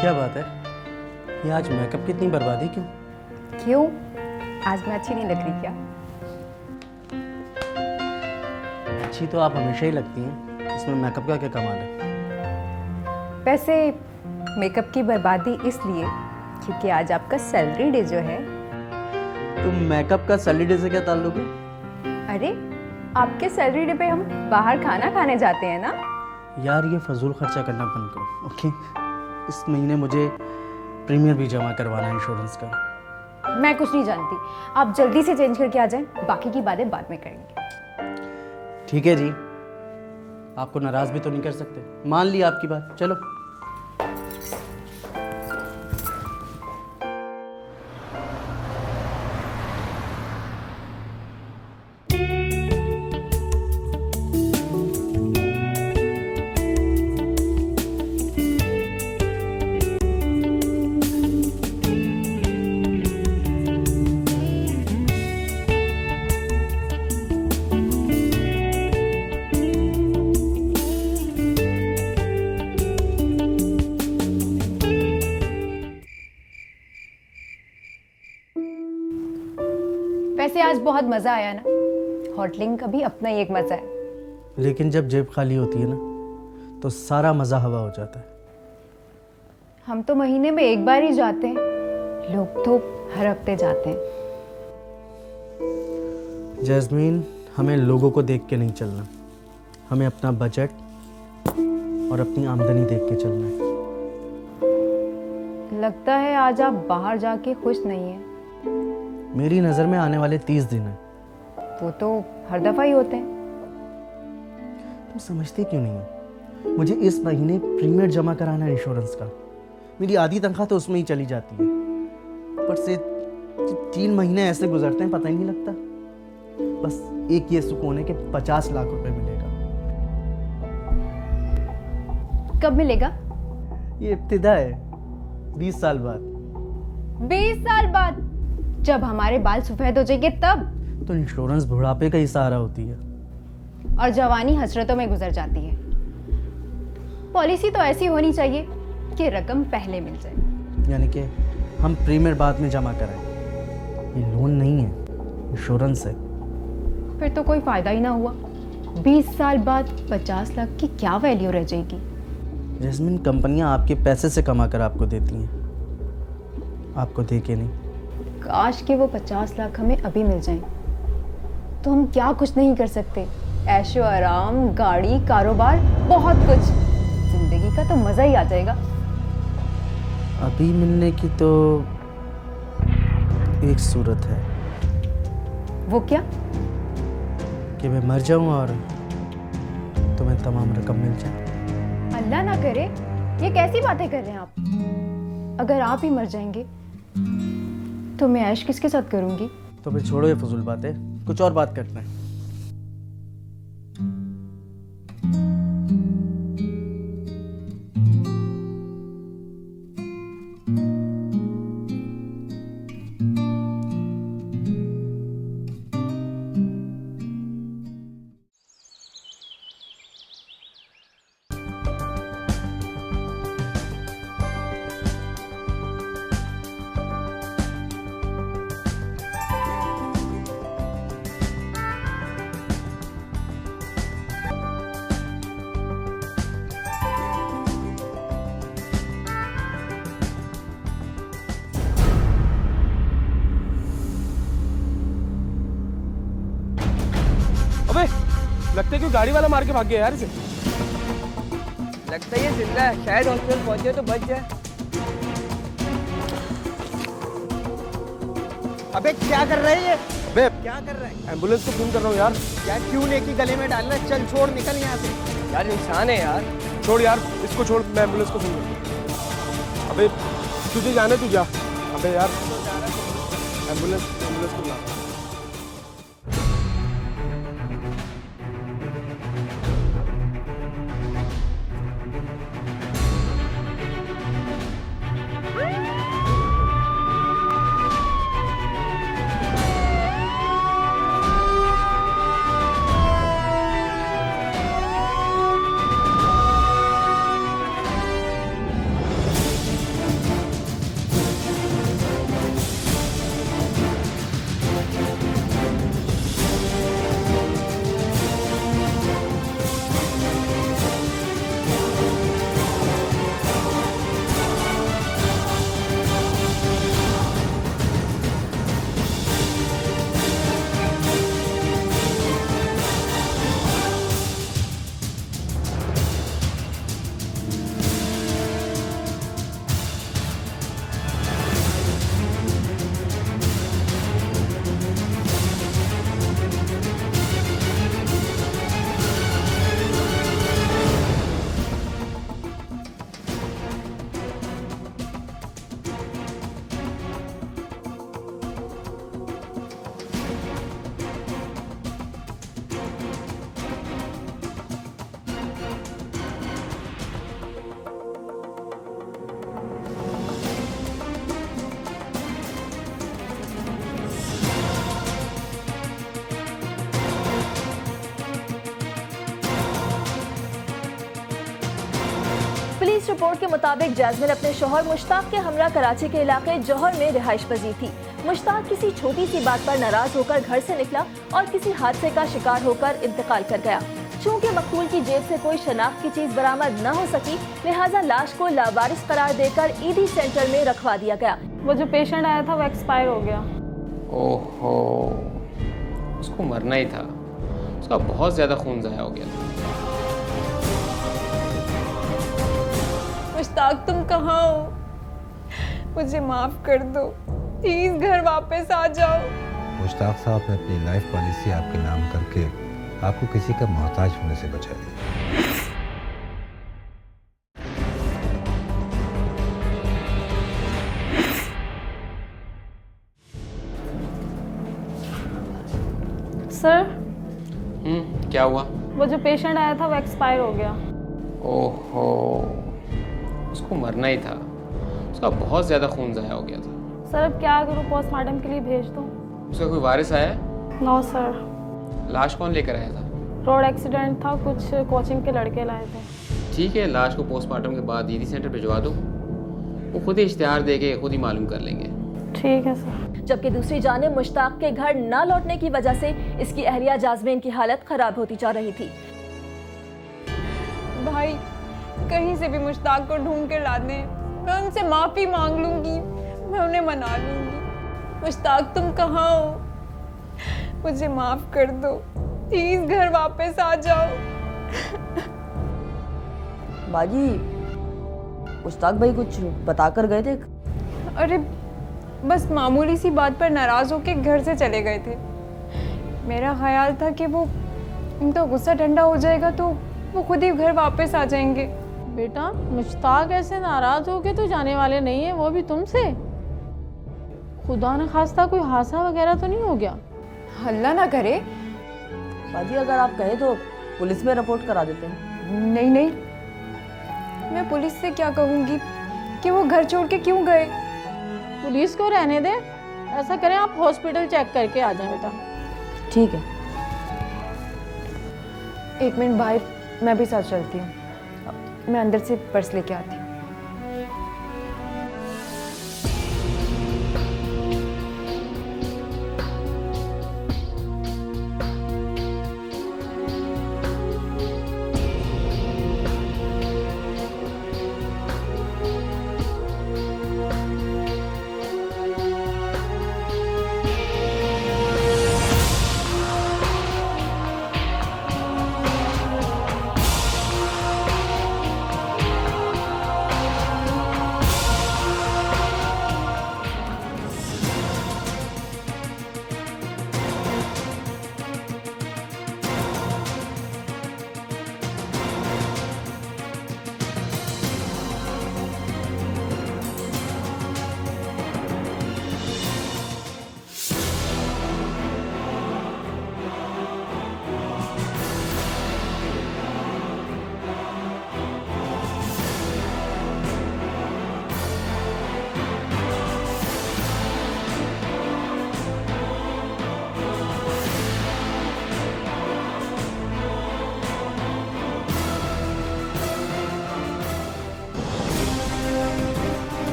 क्या बात है, ये आज मेकअप की इतनी बर्बादी क्यों? क्यों? आज मैं अच्छी नहीं लग रही क्या? अच्छी तो आप हमेशा ही लगती हैं, इसमें मेकअप का क्या कमाल है? वैसे मेकअप की बर्बादी इसलिए क्योंकि आज आपका सैलरी डे जो है। तो मेकअप का सैलरी डे से क्या ताल्लुक है? अरे आपके सैलरी डे पे हम बाहर खाना खाने जाते हैं ना। यार ये फजूल खर्चा करना बंद करो, ओके? इस महीने मुझे प्रीमियर भी जमा करवाना है इंश्योरेंस का। मैं कुछ नहीं जानती, आप जल्दी से चेंज करके आ जाएं, बाकी की बातें बाद में करेंगे। ठीक है जी, आपको नाराज भी तो नहीं कर सकते, मान ली आपकी बात, चलो। वैसे आज बहुत मजा आया ना, होटलिंग का भी अपना ही एक मजा है। लेकिन जब जेब खाली होती है ना, तो सारा मज़ा हवा हो जाता है। हम तो महीने में एक बार ही जाते हैं, लोग तो हर हफ्ते जाते हैं। जैस्मीन, हमें लोगों को देख के नहीं चलना, हमें अपना बजट और अपनी आमदनी देख के चलना है। लगता है आज आप बाहर जाके खुश नहीं हैं। मेरी नज़र में आने वाले 30 दिन हैं। वो तो हर दफा ही होते हैं। तुम समझते क्यों नहीं हो? मुझे इस महीने प्रीमियर जमा कराना है इंश्योरेंस का। मेरी आधी तनख्वाह तो उसमें ही चली जाती है, पर से 3 महीने ऐसे गुजरते हैं पता ही नहीं लगता। बस एक ये सुकून है कि 50 लाख रुपए मिलेगा। कब मिलेगा? ये इब्तिदा है, 20 साल बाद। 20 साल बाद? जब हमारे बाल सफेद हो जाएंगे तब? तो इंश्योरेंस बुढ़ापे का ही सहारा होती है। और जवानी हसरतों में गुजर जाती है। पॉलिसी तो ऐसी होनी चाहिए कि रकम पहले मिल जाए। यानी कि हम प्रीमियर बाद में जमा कराएं। ये लोन नहीं है, इंश्योरेंस है। फिर तो कोई फायदा ही ना हुआ। 20 साल बाद 50 लाख की क्या वैल्यू रह जाएगी? जैस्मिन, कंपनियां आपके पैसे से कमा कर आपको देती हैं, आपको दे के नहीं। काश कि वो 50 लाख हमें अभी मिल जाएं, तो हम क्या कुछ नहीं कर सकते। ऐशो आराम, गाड़ी, कारोबार, बहुत कुछ। जिंदगी का तो मजा ही आ जाएगा। अभी मिलने की तो एक सूरत है। वो क्या? कि मैं मर जाऊं और तुम्हें तमाम रकम मिल जाए। अल्लाह ना करे, ये कैसी बातें कर रहे हैं आप? अगर आप ही मर जाएंगे तो मैं ऐश किसके साथ करूंगी? तो फिर छोड़ो ये फजूल बातें, कुछ और बात करते हैं। अबे लगता है कि गाड़ी वाला मार के भाग गया यार इसे। लगता है ये जिंदा है, शायद हॉस्पिटल पहुंचे तो बच जाए। अबे क्या कर रहा है ये? अबे क्या कर रहा है? एम्बुलेंस को फोन कर रहा हूँ यार। यार क्यों लेके गले में डाल रहा है? चल छोड़, निकल यहाँ से। यार इंसान है यार। छोड़ यार, इसको छोड़, मैं एम्बुलेंस को फोन करता हूँ। अबे तुझे जाने तू जा। अबे यार एम्बुलेंस एम्बुलेंस को बुला। रिपोर्ट के मुताबिक जैस्मिन अपने शौहर मुश्ताक के हमरा कराची के इलाके जौहर में रिहाइश पजीर थी। मुश्ताक किसी छोटी सी बात पर नाराज होकर घर से निकला और किसी हादसे का शिकार होकर इंतकाल कर गया। चूंकि मकतूल की जेब से कोई शनाख्त की चीज बरामद न हो सकी, लिहाजा लाश को लावारिस करार देकर ईदी सेंटर में रखवा दिया गया। वो जो पेशेंट आया था वो एक्सपायर हो गया। ओहो, उसको मरना ही था, उसका बहुत ज़्यादा खून ज़ाया हो गया था। मुश्ताक तुम कहाँ हो? मुझे माफ कर दो, प्लीज घर वापस आ जाओ। मुश्ताक साहब ने अपनी लाइफ पॉलिसी आपके नाम करके आपको किसी का मोहताज होने से बचा दिया। सर, क्या हुआ? वो जो पेशेंट आया था वो एक्सपायर हो गया। ओहो, उसको मरना ही था, उसका बहुत ज़्यादा खून ज़ाया हो गया था। सर अब क्या करूँ, पोस्टमार्टम के लिए भेज दूँ? उसका कोई वारिस आया? No sir. लाश कौन लेकर आया था? रोड एक्सीडेंट था, कुछ कोचिंग के लड़के लाए थे। ठीक है, लाश को पोस्टमार्टम के बाद ईदी सेंटर भिजवा दो, वो खुद ही इश्तिहार दे के खुद ही मालूम कर लेंगे। ठीक है सर। जबकि दूसरी जानिब मुश्ताक के घर न लौटने की वजह से इसकी अहलिया जास्मिन की हालत खराब होती जा रही थी। भाई कहीं से भी मुश्ताक को ढूंढ कर ला दें, मैं उनसे माफी मांग लूंगी, मैं उन्हें मना लूंगी। मुश्ताक तुम कहाँ हो? मुझे माफ कर दो, प्लीज घर वापस आ जाओ। बाजी, मुश्ताक भाई कुछ बता कर गए थे? अरे बस मामूली सी बात पर नाराज होकर घर से चले गए थे। मेरा ख्याल था कि वो उनका गुस्सा ठंडा हो जाएगा तो वो खुद ही घर वापस आ जाएंगे। बेटा, मुश्ताक ऐसे नाराज हो के तो जाने वाले नहीं है, वो भी तुमसे। खुदा न खास्ता कोई हादसा वगैरह तो नहीं हो गया? हल्ला ना करे। बाजी अगर आप कहें तो पुलिस में रिपोर्ट करा देते हैं। नहीं नहीं, मैं पुलिस से क्या कहूँगी कि वो घर छोड़ के क्यों गए। पुलिस को रहने दे, ऐसा करें आप हॉस्पिटल चेक करके आ जाएं बेटा। ठीक है। एक मिनट भाई, मैं भी साथ चलती हूँ। मैं अंदर से पर्स लेके आती हूँ।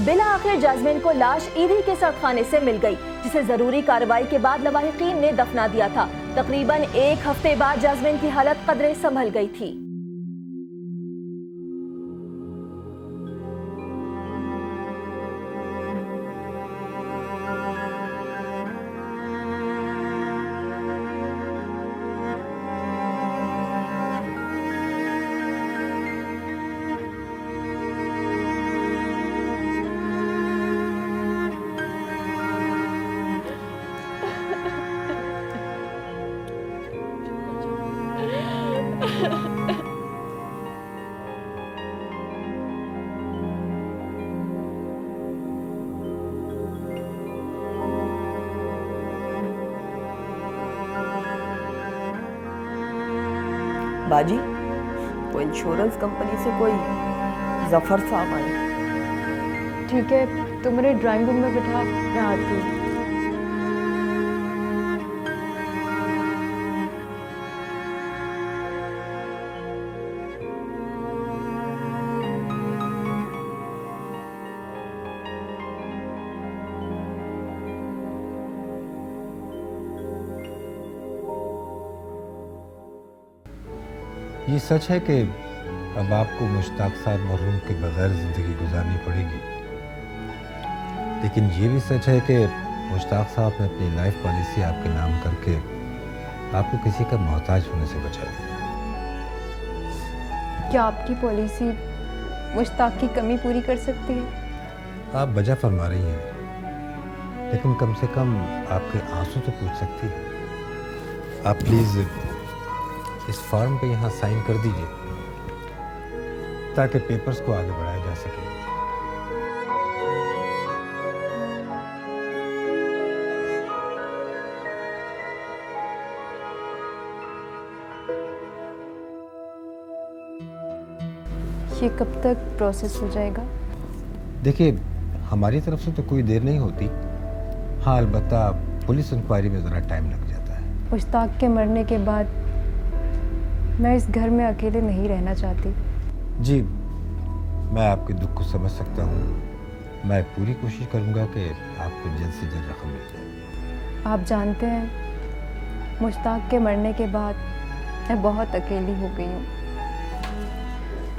बिला आखिर जास्मिन को लाश ईदी के सड़खाने से मिल गई, जिसे जरूरी कार्रवाई के बाद लवाहिकीन ने दफना दिया था। तकरीबन एक हफ्ते बाद जास्मिन की हालत कदरे संभल गई थी। बाजी, वो इंश्योरेंस कंपनी से कोई जफर साहब आए। ठीक है, तुम मेरे ड्राइंग रूम में बिठा, मैं आती हूँ। ये सच है कि अब आपको मुश्ताक साहब मरहूम के बगैर ज़िंदगी गुजारनी पड़ेगी, लेकिन ये भी सच है कि मुश्ताक साहब ने अपनी लाइफ पॉलिसी आपके नाम करके आपको किसी का मोहताज होने से बचा दिया। क्या आपकी पॉलिसी मुश्ताक की कमी पूरी कर सकती है? आप वजह फरमा रही हैं, लेकिन कम से कम आपके आंसू तो पूछ सकती है। आप प्लीज़ इस फॉर्म पे यहाँ साइन कर दीजिए ताकि पेपर्स को आगे बढ़ाया जा सके। ये कब तक प्रोसेस हो जाएगा? देखिए, हमारी तरफ से तो कोई देर नहीं होती। हाँ, अलबत्ता पुलिस इंक्वायरी में ज़रा टाइम लग जाता है। मुश्ताक के मरने के बाद मैं इस घर में अकेले नहीं रहना चाहती। जी, मैं आपके दुख को समझ सकता हूँ। मैं पूरी कोशिश करूँगा कि आपको जल्द से जल्द रकम मिल जाए। आप जानते हैं, मुश्ताक के मरने के बाद मैं बहुत अकेली हो गई हूँ।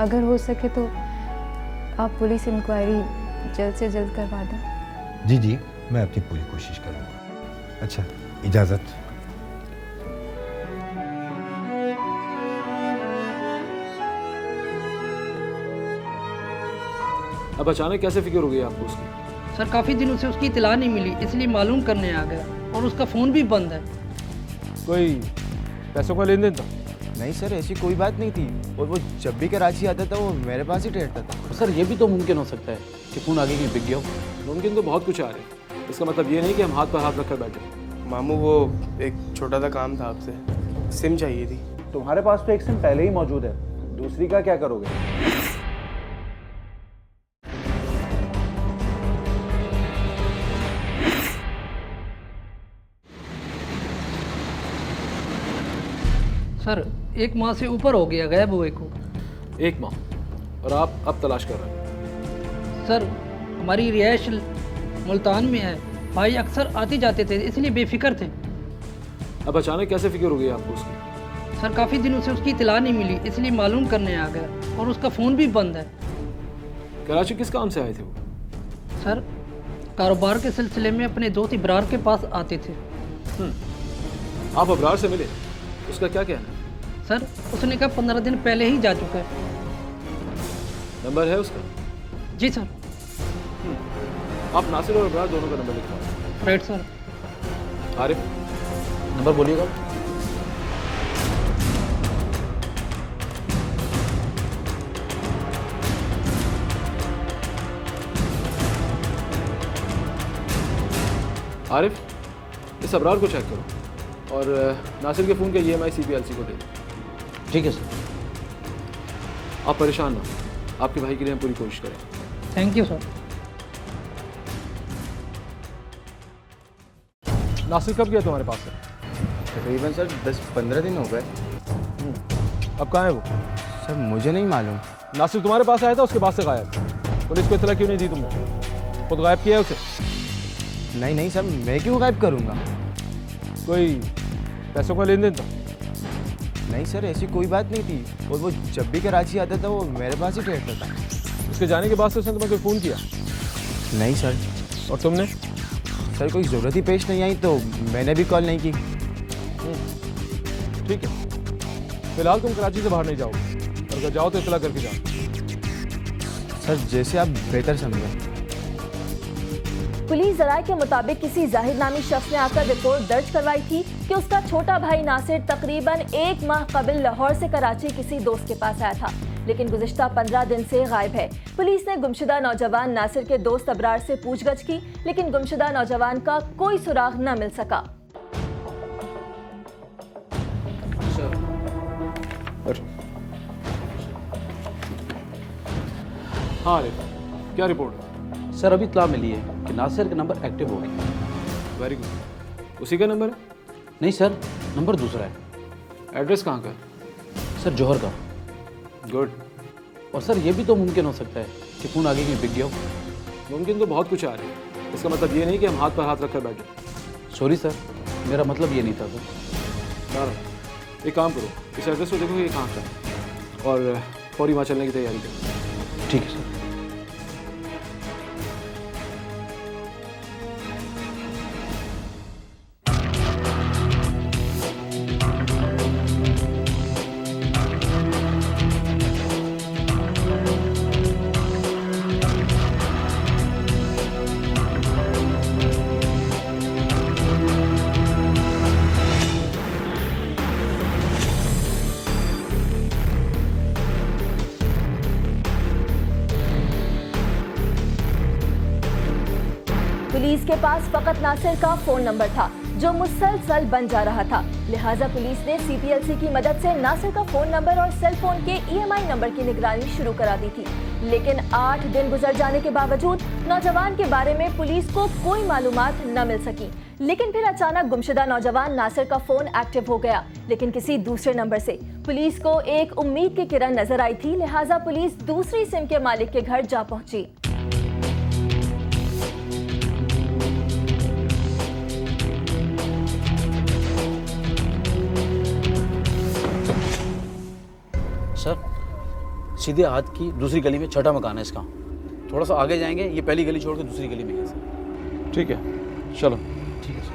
अगर हो सके तो आप पुलिस इंक्वायरी जल्द से जल्द करवा दें। जी जी, मैं अपनी पूरी कोशिश करूँगा। अच्छा, इजाज़त। अब अचानक कैसे फिक्र हो गई आपको उसकी? सर, काफ़ी दिनों से उसकी इतला नहीं मिली, इसलिए मालूम करने आ गया। और उसका फ़ोन भी बंद है। कोई पैसों का लेन देन था? नहीं सर, ऐसी कोई बात नहीं थी। और वो जब भी कराची आता था वो मेरे पास ही ठहरता था। सर, ये भी तो मुमकिन हो सकता है कि फ़ोन आगे कहीं बिक गया हो। मुमकिन तो बहुत कुछ आ रहा है, इसका मतलब ये नहीं कि हम हाथ पर हाथ रखकर बैठे। मामू, वो एक छोटा सा काम था आपसे, सिम चाहिए थी। तुम्हारे पास तो एक सिम पहले ही मौजूद है, दूसरी का क्या करोगे? सर, 1 माह से ऊपर हो गया गायब हुए को। 1 माह? और आप अब तलाश कर रहे हैं? सर, हमारी रिहाइश मुल्तान में है। भाई अक्सर आते जाते थे, इसलिए बेफिक्र थे। अब अचानक कैसे फिक्र हो गई आपको उसकी? सर, काफ़ी दिनों से उसकी इतला नहीं मिली, इसलिए मालूम करने आ गया। और उसका फ़ोन भी बंद है। कराची किस काम से आए थे वो? सर, कारोबार के सिलसिले में अपने दोस्त इब्रार के पास आते थे। आप अबरार से मिले? उसका क्या कहना है? सर, उसने कहा 15 दिन पहले ही जा चुका है। नंबर है उसका? जी सर। आप नासिर और अबरार दोनों का नंबर लिखवा। Right sir. आरिफ, नंबर बोलिएगा। आरिफ, इस अबरार को चेक करो और नासिर के फ़ोन के EMI CPLC को दे दो। ठीक है सर। आप परेशान ना, आपके भाई के लिए हम पूरी कोशिश करें। Thank you sir. नासिर कब गया तुम्हारे पास से? तकरीबन सर 10-15 दिन हो गए। अब कहाँ है वो? सर मुझे नहीं मालूम। नासिर तुम्हारे पास आया था, उसके बाद से गायब। पुलिस को इतला क्यों नहीं दी तुमने? खुद गायब किया है उसे? नहीं नहीं सर, मैं क्यों गायब करूँगा? कोई पैसों का लेन देन था? नहीं सर, ऐसी कोई बात नहीं थी। और वो जब भी कराची आता था वो मेरे पास ही ठहरता था। उसके जाने के बाद से उसने तुम्हें कोई फ़ोन किया? नहीं सर। और तुमने? सर, कोई ज़रूरत ही पेश नहीं आई तो मैंने भी कॉल नहीं की। ठीक है, फिलहाल तुम कराची से बाहर नहीं जाओगे, और अगर जाओ तो इतला करके जाओ। सर, जैसे आप बेहतर समझें। पुलिस जराये के मुताबिक किसी जाहिरनामी शख्स ने आकर रिपोर्ट दर्ज करवाई थी कि उसका छोटा भाई नासिर तकरीबन 1 माह कबल लाहौर से कराची किसी दोस्त के पास आया था, लेकिन गुज़िश्ता 15 दिन से गायब है। पुलिस ने गुमशुदा नौजवान नासिर के दोस्त अबरार से पूछगछ की, लेकिन गुमशुदा नौजवान का कोई सुराग न मिल सका। और हाँ अरे क्या रिपोर्ट है? सर अभी इत्तला मिली है कि नासिर का नंबर एक्टिव हो गया। Very good. उसी का नंबर है? नहीं सर, नंबर दूसरा है। एड्रेस कहाँ का है? सर जौहर का। गुड। और सर ये भी तो मुमकिन हो सकता है कि फ़ोन आगे कहीं बिक गया हो। मुमकिन तो बहुत कुछ आ रहा है, इसका मतलब ये नहीं कि हम हाथ पर हाथ रखकर बैठे। सॉरी सर, मेरा मतलब ये नहीं था सर। ना एक काम करो, इस एड्रेस को देखो ये कहाँ का है और फौरी वहाँ चलने की तैयारी करो। ठीक है सर। पुलिस के पास फकत नासिर का फोन नंबर था जो मुसलसल बन जा रहा था। लिहाजा पुलिस ने सीपीएलसी की मदद से नासिर का फोन नंबर और सेल फोन के ईएमआई नंबर की निगरानी शुरू करा दी थी। लेकिन 8 दिन गुजर जाने के बावजूद नौजवान के बारे में पुलिस को कोई मालूमात न मिल सकी। लेकिन फिर अचानक गुमशुदा नौजवान नासिर का फोन एक्टिव हो गया, लेकिन किसी दूसरे नंबर से। पुलिस को एक उम्मीद की किरण नजर आई थी, लिहाजा पुलिस दूसरी सिम के मालिक के घर जा पहुंची। सर सीधे हाथ की दूसरी गली में छठा मकान है इसका। थोड़ा सा आगे जाएंगे, ये पहली गली छोड़ के दूसरी गली में है सर। ठीक है चलो। ठीक है सर।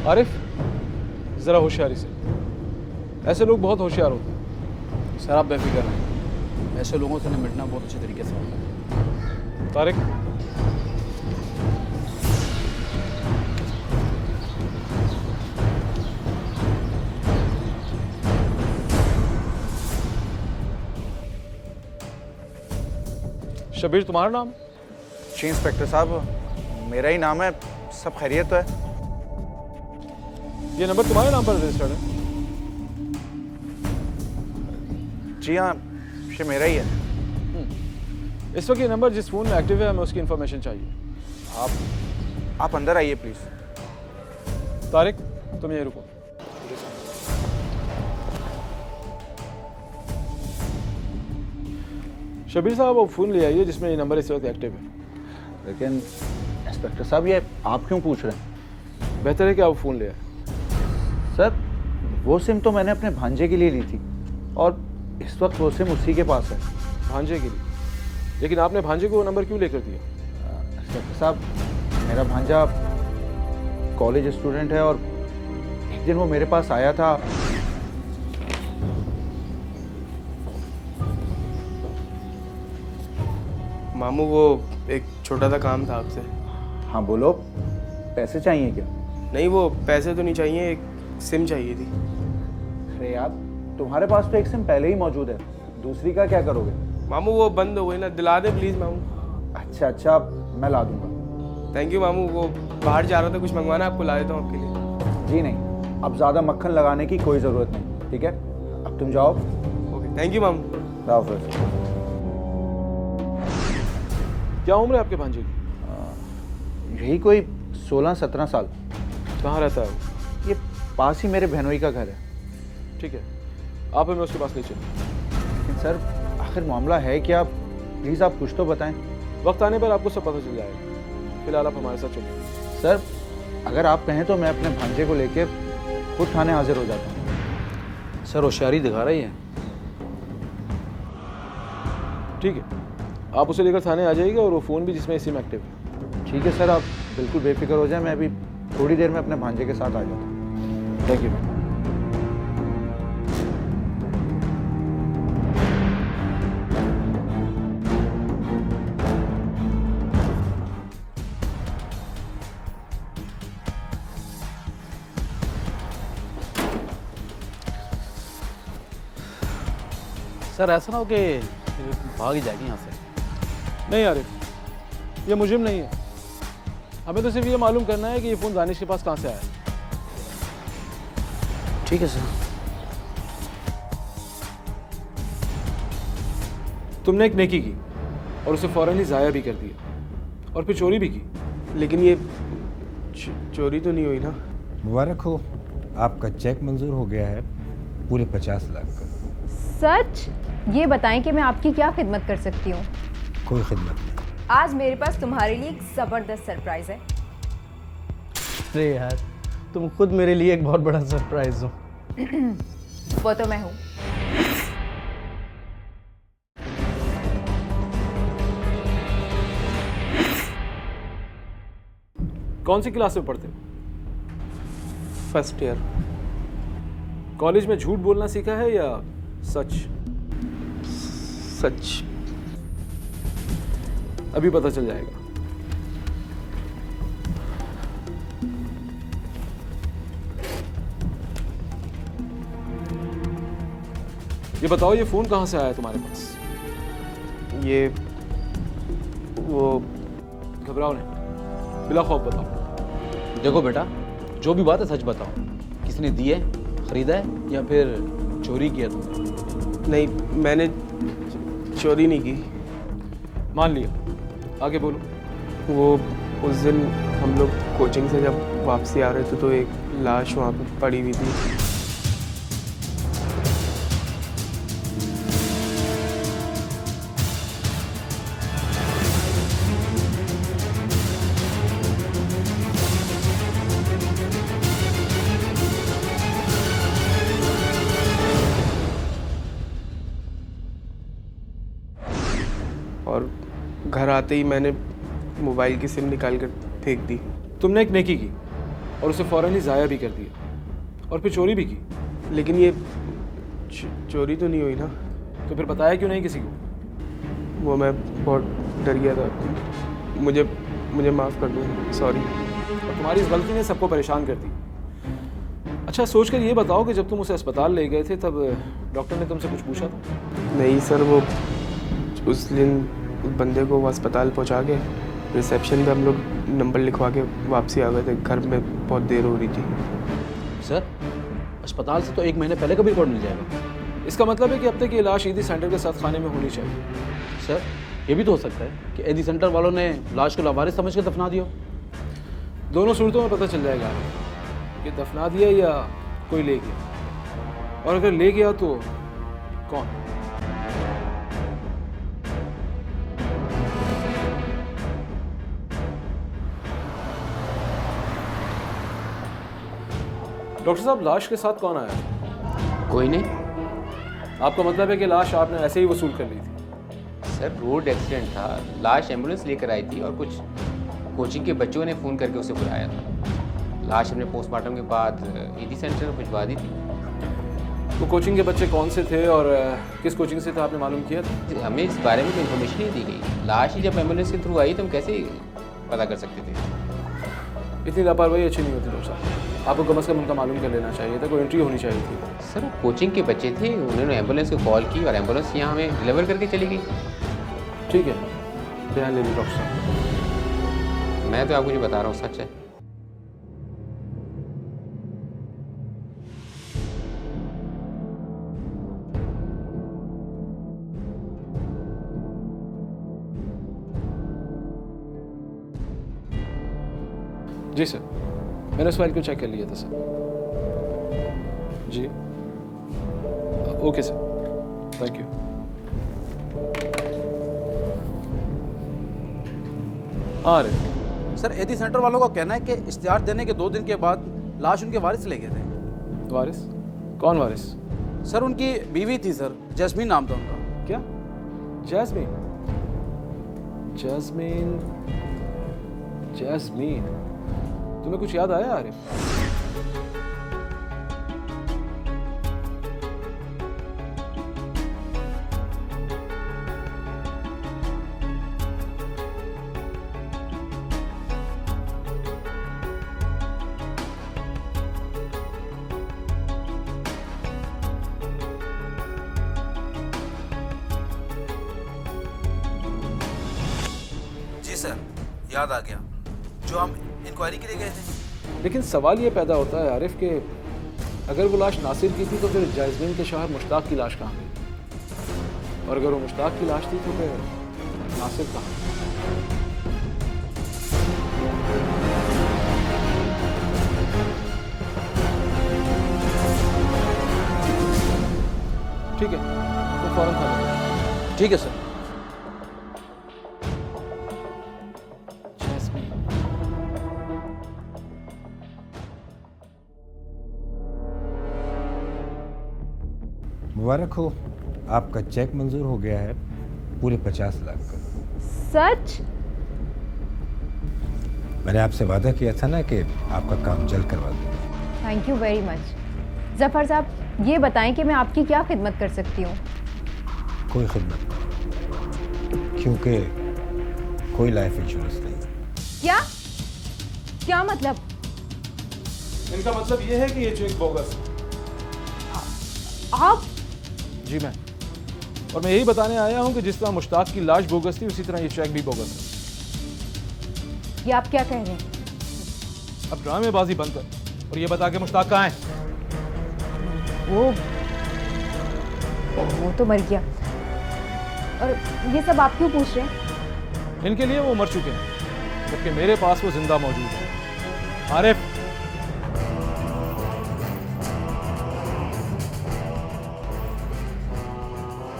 आरिफ ज़रा होशियारी से, ऐसे लोग बहुत होशियार होते हैं। सर आप बेफिक्र रहें, ऐसे लोगों से निपटना बहुत अच्छे तरीके से होता है। तारिक शबीर तुम्हारा नाम? जी इंस्पेक्टर साहब, मेरा ही नाम है। सब खैरियत तो है? ये नंबर तुम्हारे नाम पर रजिस्टर्ड है? जी हाँ, ये मेरा ही है। इस वक्त ये नंबर जिस फ़ोन में एक्टिव है, हमें उसकी इन्फॉर्मेशन चाहिए। आप अंदर आइए प्लीज़। तारिक तुम यहीं रुको। शबीर साहब वो फ़ोन ले आइए जिसमें ये नंबर इस वक्त एक्टिव है। लेकिन इंस्पेक्टर साहब ये आप क्यों पूछ रहे हैं? बेहतर है कि आप फ़ोन ले आए। सर वो सिम तो मैंने अपने भांजे के लिए ली थी और इस वक्त वो सिम उसी के पास है। भांजे के लिए? लेकिन आपने भांजे को वो नंबर क्यों लेकर दिया? इंस्पेक्टर साहब मेरा भांजा कॉलेज स्टूडेंट है और एक दिन वो मेरे पास आया था। मामू वो एक छोटा सा काम था आपसे। हाँ बोलो, पैसे चाहिए क्या? नहीं वो पैसे तो नहीं चाहिए, एक सिम चाहिए थी। अरे यार तुम्हारे पास तो एक सिम पहले ही मौजूद है, दूसरी का क्या करोगे? मामू वो बंद हो गई ना, दिला दे प्लीज़ मामू। अच्छा मैं ला दूंगा। थैंक यू मामू। वो बाहर जा रहा था, कुछ मंगवाना आपको ला देता हूँ आपके लिए। जी नहीं, अब ज़्यादा मक्खन लगाने की कोई ज़रूरत नहीं, ठीक है? अब तुम जाओ। ओके थैंक यू मामू। क्या उम्र है आपके भांजे की? यही कोई 16-17 साल। कहाँ रहता है वो? ये पास ही मेरे बहनोई का घर है। ठीक है आप हमें उसके पास ले चलिए। लेकिन सर आखिर मामला है क्या? प्लीज़ आप कुछ तो बताएं। वक्त आने पर आपको सब पता चल जाएगा, फिलहाल आप हमारे साथ चलिए। सर अगर आप कहें तो मैं अपने भांजे को लेके खुद थाने हाजिर हो जाता हूँ। सर होशियारी दिखा रही है। ठीक है आप उसे लेकर थाने आ जाइएगा और वो फ़ोन भी जिसमें सिम एक्टिव है। ठीक है सर, आप बिल्कुल बेफिक्र हो जाए, मैं अभी थोड़ी देर में अपने भांजे के साथ आ जाता हूँ। Thank you. सर ऐसा ना हो कि भाग ही जाएगी यहाँ से। नहीं आरिफ, ये मुजरिम नहीं है। हमें तो सिर्फ ये मालूम करना है कि ये फ़ोन दानिश के पास कहाँ से आया। ठीक है सर। तुमने एक नेकी की और उसे फौरन ही ज़ाया भी कर दिया और फिर चोरी भी की। लेकिन ये चोरी तो नहीं हुई ना? मुबारक हो, आपका चेक मंजूर हो गया है पूरे 50 लाख का। सच? ये बताएं कि मैं आपकी क्या खिदमत कर सकती हूँ? कोई खिदमत नहीं। आज मेरे पास तुम्हारे लिए एक ज़बरदस्त सरप्राइज़ है। अरे यार, तुम खुद मेरे लिए एक बहुत बड़ा सरप्राइज हो। वो तो मैं हूँ। कौन सी क्लास में पढ़ते हो? First year. कॉलेज में झूठ बोलना सीखा है या सच? सच। अभी पता चल जाएगा। ये बताओ, ये फोन कहाँ से आया तुम्हारे पास? ये वो घबराओ नहीं, बिला खौफ बताओ। देखो बेटा, जो भी बात है सच बताओ। किसने दी है, खरीदा है या फिर चोरी किया तुमने? नहीं, मैंने चोरी नहीं की। मान लिया, आगे बोलो। वो उस दिन हम लोग कोचिंग से जब वापसी आ रहे थे तो एक लाश वहाँ पे पड़ी हुई थी। और घर आते ही मैंने मोबाइल की सिम निकाल कर फेंक दी। तुमने एक नेकी की और उसे फौरन ही ज़ाया भी कर दिया और फिर चोरी भी की। लेकिन ये चोरी तो नहीं हुई ना? तो फिर बताया क्यों नहीं किसी को? वो मैं बहुत डर गया था। मुझे माफ़ कर दो, सॉरी। और तुम्हारी इस गलती ने सबको परेशान कर दी। अच्छा, सोच कर ये बताओ कि जब तुम उसे अस्पताल ले गए थे तब डॉक्टर ने तुमसे कुछ पूछा था? नहीं सर, वो उस दिन उस बंदे को वो अस्पताल पहुंचा के रिसेप्शन पे हम लोग नंबर लिखवा के वापसी आ गए थे। घर में बहुत देर हो रही थी। सर, अस्पताल से तो 1 महीने पहले का भी रिपोर्ट मिल जाएगा। इसका मतलब है कि अब तक ये लाश ईदी सेंटर के साथ खाने में होनी चाहिए। सर, ये भी तो हो सकता है कि ईदी सेंटर वालों ने लाश को लावारिस समझ कर दफना दिया। दोनों सूरतों में पता चल जाएगा कि दफना दिया या कोई ले गया, और अगर ले गया तो कौन। डॉक्टर साहब, लाश के साथ कौन आया? कोई नहीं। आपका मतलब है कि लाश आपने ऐसे ही वसूल कर ली थी? सर, रोड एक्सीडेंट था, लाश एम्बुलेंस लेकर आई थी और कुछ कोचिंग के बच्चों ने फ़ोन करके उसे बुलाया था। लाश हमने पोस्टमार्टम के बाद ईदी सेंटर में भिजवा दी थी। वो कोचिंग के बच्चे कौन से थे और किस कोचिंग से थे, आपने मालूम किया था? हमें इस बारे में कोई इन्फॉर्मेशन नहीं दी गई। लाश ही जब एम्बुलेंस के थ्रू आई तो हम कैसे पता कर सकते थे? इतनी लापरवाही अच्छी नहीं होती डॉक्टर साहब। आपको कम से कम उनका मालूम कर लेना चाहिए था, कोई एंट्री होनी चाहिए थी। सर, वो कोचिंग के बच्चे थे, उन्होंने एम्बुलेंस को कॉल की और एम्बुलेंस यहाँ हमें डिलीवर करके चली गई। ठीक है, ध्यान ले लीजिए डॉक्टर साहब। मैं तो आपको जो बता रहा हूँ सच है। जी सर, मैंने उस फाइल को चेक कर लिया था सर। जी ओके सर, थैंक यू। आ रहे सर, ईदी सेंटर वालों का कहना है कि इश्तिहार देने के 2 दिन के बाद लाश उनके वारिस ले गए थे। वारिस? कौन वारिस? सर, उनकी बीवी थी सर, जैस्मीन नाम था उनका। क्या? जैस्मीन? जैस्मीन? जैस्मीन? तुम्हें कुछ याद आया आरिफ? जी सर, याद आ गया, जो हम इंक्वायरी के लिए गए थे। लेकिन सवाल ये पैदा होता है आरिफ कि अगर वो लाश नासिर की थी तो फिर जैस्मीन के शौहर मुश्ताक की लाश कहाँ गई? और अगर वो मुश्ताक की लाश थी तो फिर नासिर कहाँ? ठीक है, तो फौरन था। ठीक है सर। मुबारक हो, आपका चेक मंजूर हो गया है पूरे 50 लाख का। सच? मैंने आपसे वादा किया था ना कि आपका काम जल्द करवा दूंगा। Thank you very much. Zafar साहब, ये बताएं कि मैं आपकी क्या खिदमत कर सकती हूँ? कोई खिदमत नहीं, क्योंकि कोई लाइफ इंश्योरेंस नहीं। क्या क्या मतलब? इनका मतलब ये है कि ये चेक बोगस। आप? जी मैं, और मैं यही बताने आया हूँ कि जिस तरह मुश्ताक की लाश बोगस थी उसी तरह ये चेक भी बोगस है। ये आप क्या कह रहे हैं? अब ड्रामेबाजी बंद कर और ये बता के मुश्ताक कहाँ है? वो तो मर गया। और ये सब आप क्यों पूछ रहे हैं? इनके लिए वो मर चुके हैं, जबकि मेरे पास वो जिंदा मौजूद है। आरिफ,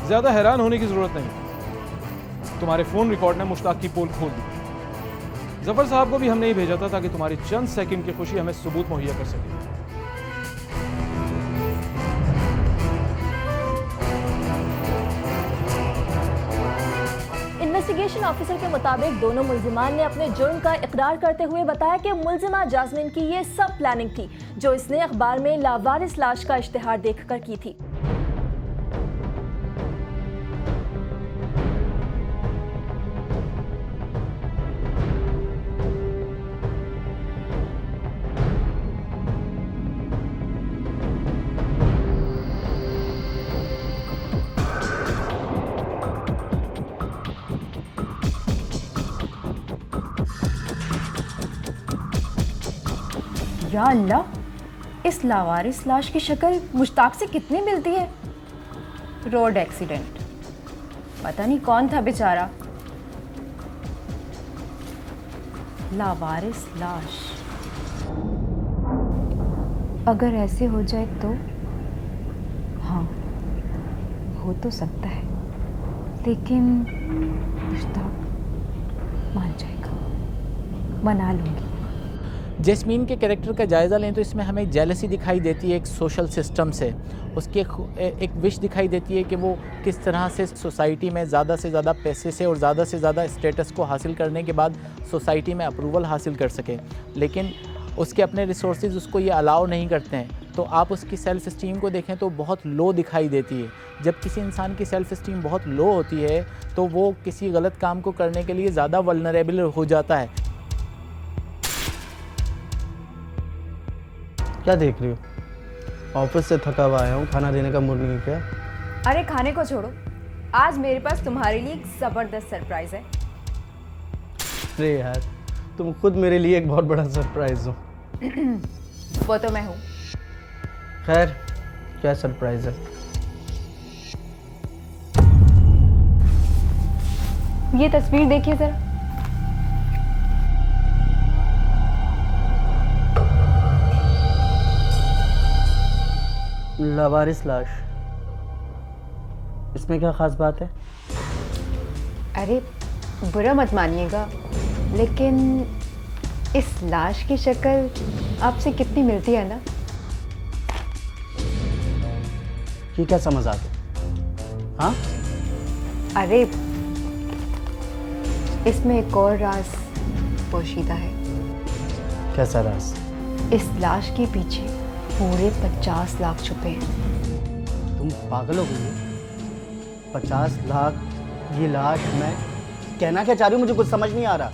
ज्यादा हैरान होने की जरूरत नहीं, तुम्हारे फोन रिकॉर्ड ने मुश्ताक की पोल खोल दी। जफर साहब को भी हमने ही भेजा था ताकि तुम्हारी चंद सेकंड की खुशी हमें सबूत मुहैया कर सके। इन्वेस्टिगेशन ऑफिसर के मुताबिक दोनों मुल्जिमान ने अपने जुर्म का इकरार करते हुए बताया कि मुल्जिमा जास्मिन की ये सब प्लानिंग थी जो इसने अखबार में लावारिस लाश का इश्तिहार देखकर की थी। या अल्लाह, इस लावारिस लाश की शक्ल मुश्ताक से कितनी मिलती है। रोड एक्सीडेंट, पता नहीं कौन था बेचारा। लावारिस लाश, अगर ऐसे हो जाए तो हाँ, हो तो सकता है, लेकिन मुश्ताक मान जाएगा, मना लूंगी। जैस्मीन के कैरेक्टर का जायज़ा लें तो इसमें हमें जेलसी दिखाई देती है एक सोशल सिस्टम से, उसकी एक विश दिखाई देती है कि वो किस तरह से सोसाइटी में ज़्यादा से ज़्यादा पैसे से और ज़्यादा से ज़्यादा स्टेटस को हासिल करने के बाद सोसाइटी में अप्रूवल हासिल कर सके, लेकिन उसके अपने रिसोर्सेज उसको ये अलाउ नहीं करते हैं। तो आप उसकी सेल्फ़ इस्टीम को देखें तो बहुत लो दिखाई देती है। जब किसी इंसान की सेल्फ़ इस्टीम बहुत लो होती है तो वो किसी गलत काम को करने के लिए ज़्यादा वल्नरेबल हो जाता है। क्या देख रही हो? ऑफिस से थका हुआ आया हूँ, खाना देने का मूड नहीं है क्या? अरे खाने को छोड़ो, आज मेरे पास तुम्हारे लिए एक ज़बरदस्त सरप्राइज़ है। अरे यार, तुम खुद मेरे लिए एक बहुत बड़ा सरप्राइज हो। वो तो मैं हूँ। खैर, क्या सरप्राइज है? ये तस्वीर देखिए जरा। लावारिस लाश, इसमें क्या खास बात है? अरे बुरा मत मानिएगा, लेकिन इस लाश की शक्ल आपसे कितनी मिलती है ना। ये क्या समझ आ गया? हाँ? अरे इसमें एक और राज पोशीदा है। कैसा राज? इस लाश के पीछे पूरे 50 लाख छुपे हैं। तुम पागल हो गई? 50 लाख? ये लाश? मैं कहना क्या चाह रही हूँ, मुझे कुछ समझ नहीं आ रहा।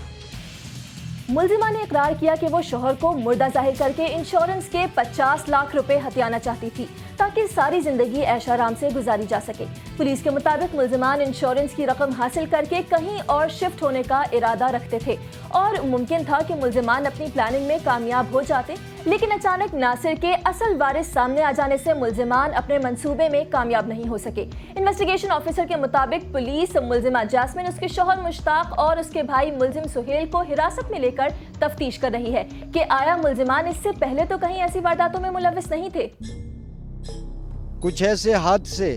मुल्जिमा ने इकरार किया कि वो शोहर को मुर्दा जाहिर करके इंश्योरेंस के 50 लाख रुपए हथियाना चाहती थी ताकि सारी जिंदगी ऐशाराम से गुजारी जा सके। पुलिस के मुताबिक मुल्जिमान इंश्योरेंस की रकम हासिल करके कहीं और शिफ्ट होने का इरादा रखते थे और मुमकिन था कि मुल्जिमान अपनी प्लानिंग में कामयाब हो जाते, लेकिन अचानक नासिर के असल वारिस सामने आ जाने से मुल्जिमान अपने मंसूबे में कामयाब नहीं हो सके। इन्वेस्टिगेशन ऑफिसर के मुताबिक पुलिस मुल्जिमा जास्मिन, उसके शौहर मुश्ताक और उसके भाई मुल्जिम सुहेल को हिरासत में लेकर तफ्तीश कर रही है कि आया मुल्जिमान इससे पहले तो कहीं ऐसी वारदातों में मुलविस नहीं थे। कुछ ऐसे हादसे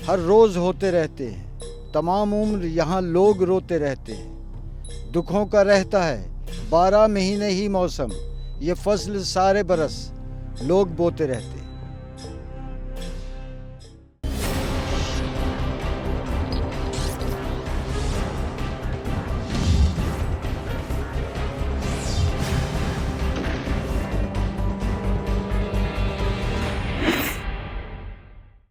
हर रोज होते रहते हैं, तमाम उम्र यहाँ लोग रोते रहते हैं। दुखों का रहता है 12 महीने ही मौसम, ये फसल सारे बरस लोग बोते रहते हैं।